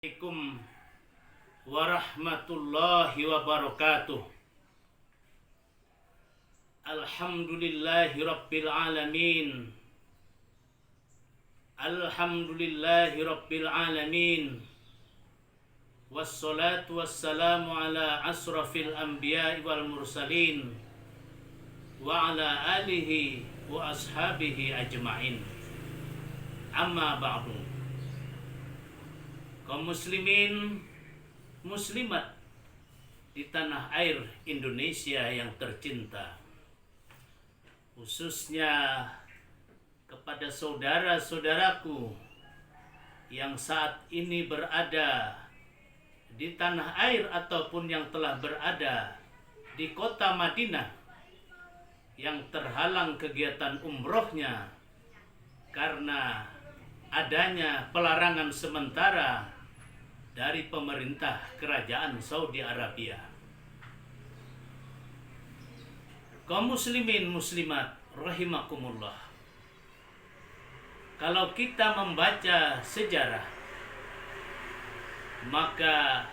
Assalamualaikum warahmatullahi wabarakatuh. Alhamdulillahi rabbil alamin. Alhamdulillahi rabbil alamin. Wassalatu wassalamu ala asrafil anbiya'i wal mursalin wa ala alihi wa ashabihi ajma'in. Amma ba'du. Kaum muslimin muslimat di tanah air Indonesia yang tercinta, khususnya kepada saudara-saudaraku yang saat ini berada di tanah air ataupun yang telah berada di kota Madinah yang terhalang kegiatan umrohnya karena adanya pelarangan sementara dari pemerintah kerajaan Saudi Arabia. Kaum muslimin muslimat rahimakumullah, kalau kita membaca sejarah, maka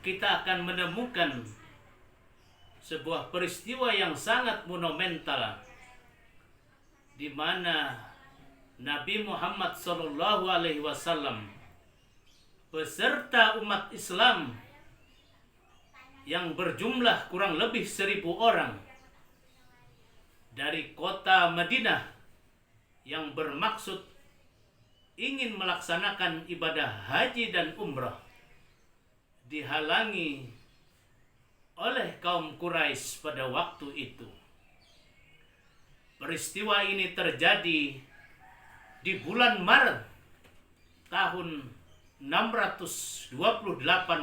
kita akan menemukan sebuah peristiwa yang sangat monumental di mana Nabi Muhammad SAW beserta umat Islam yang berjumlah kurang lebih 1.000 orang dari kota Madinah yang bermaksud ingin melaksanakan ibadah haji dan umrah dihalangi oleh kaum Quraisy pada waktu itu. Peristiwa ini terjadi di bulan Maret tahun 628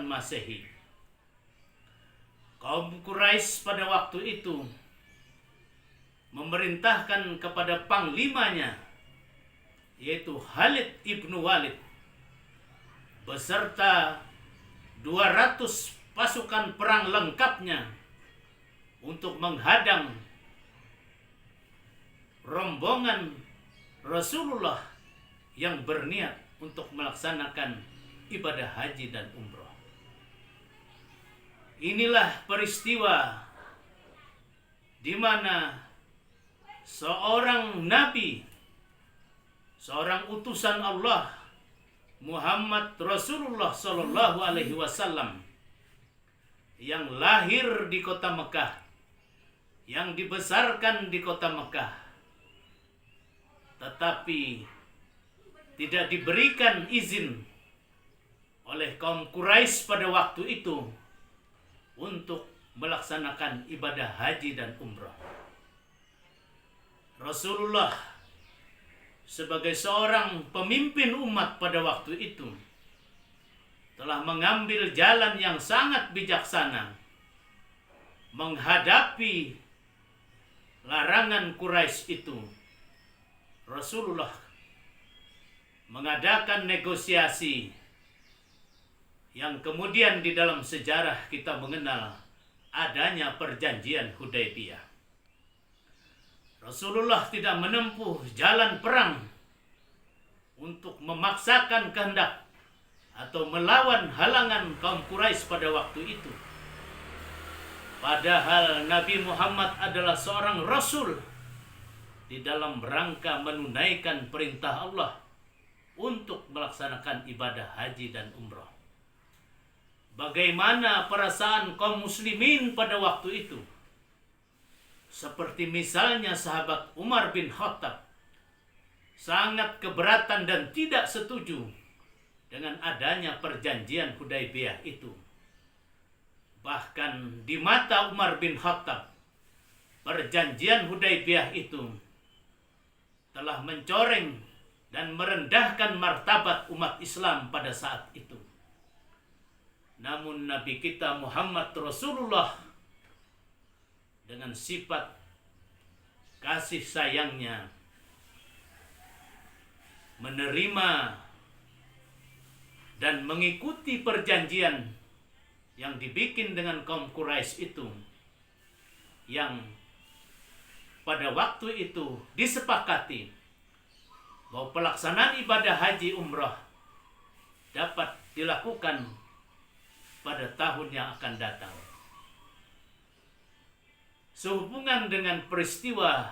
Masehi. Kaum Quraisy pada waktu itu memerintahkan kepada panglimanya, yaitu Khalid ibnu Walid, beserta 200 pasukan perang lengkapnya untuk menghadang rombongan Rasulullah yang berniat untuk melaksanakan ibadah haji dan umroh. Inilah peristiwa di mana seorang nabi, seorang utusan Allah, Muhammad Rasulullah Sallallahu Alaihi Wasallam, yang lahir di kota Mekah, yang dibesarkan di kota Mekah, tetapi tidak diberikan izin oleh kaum Quraisy pada waktu itu untuk melaksanakan ibadah haji dan umrah. Rasulullah sebagai seorang pemimpin umat pada waktu itu telah mengambil jalan yang sangat bijaksana menghadapi larangan Quraisy itu. Rasulullah mengadakan negosiasi yang kemudian di dalam sejarah kita mengenal adanya perjanjian Hudaybiyah. Rasulullah tidak menempuh jalan perang untuk memaksakan kehendak atau melawan halangan kaum Quraisy pada waktu itu. Padahal Nabi Muhammad adalah seorang Rasul di dalam rangka menunaikan perintah Allah untuk melaksanakan ibadah haji dan umrah. Bagaimana perasaan kaum muslimin pada waktu itu? Seperti misalnya sahabat Umar bin Khattab sangat keberatan dan tidak setuju dengan adanya perjanjian Hudaybiyah itu. Bahkan di mata Umar bin Khattab, perjanjian Hudaybiyah itu telah mencoreng dan merendahkan martabat umat Islam pada saat itu. Namun Nabi kita Muhammad Rasulullah dengan sifat kasih sayangnya menerima dan mengikuti perjanjian yang dibikin dengan kaum Quraisy itu, yang pada waktu itu disepakati bahwa pelaksanaan ibadah haji umrah dapat dilakukan pada tahun yang akan datang. Sehubungan dengan peristiwa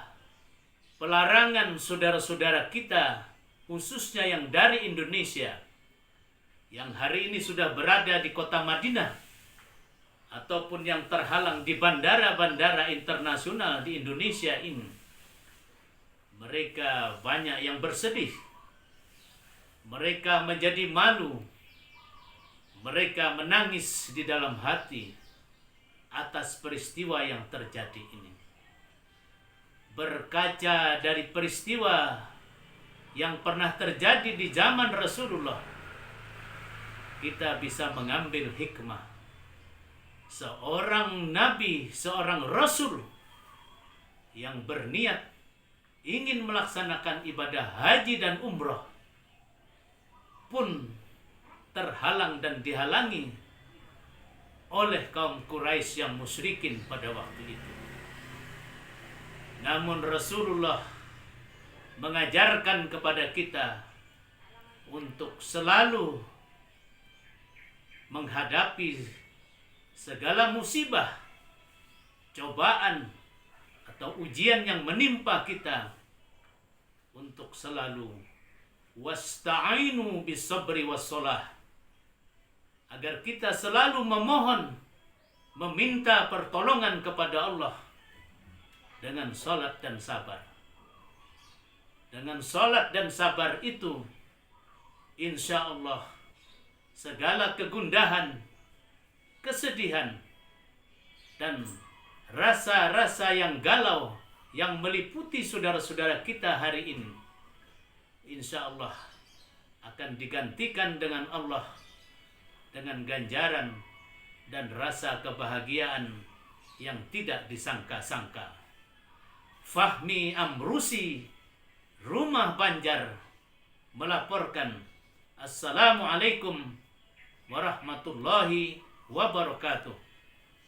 pelarangan saudara-saudara kita, khususnya yang dari Indonesia, yang hari ini sudah berada di kota Madinah, ataupun yang terhalang di bandara-bandara internasional di Indonesia ini, mereka banyak yang bersedih, mereka menjadi malu, mereka menangis di dalam hati atas peristiwa yang terjadi ini. Berkaca dari peristiwa yang pernah terjadi di zaman Rasulullah, kita bisa mengambil hikmah. Seorang nabi, seorang rasul yang berniat ingin melaksanakan ibadah haji dan umrah pun terhalang dan dihalangi oleh kaum Quraisy yang musyrikin pada waktu itu. Namun Rasulullah mengajarkan kepada kita untuk selalu menghadapi segala musibah, cobaan atau ujian yang menimpa kita, untuk selalu wasta'inu bis-sabri was-shalah, agar kita selalu memohon, meminta pertolongan kepada Allah dengan salat dan sabar. Dengan salat dan sabar itu, insya Allah segala kegundahan, kesedihan, dan rasa-rasa yang galau yang meliputi saudara-saudara kita hari ini, insya Allah akan digantikan dengan Allah dengan ganjaran dan rasa kebahagiaan yang tidak disangka-sangka. Fahmi Amrusi, Rumah Banjar, melaporkan. Assalamualaikum warahmatullahi wabarakatuh.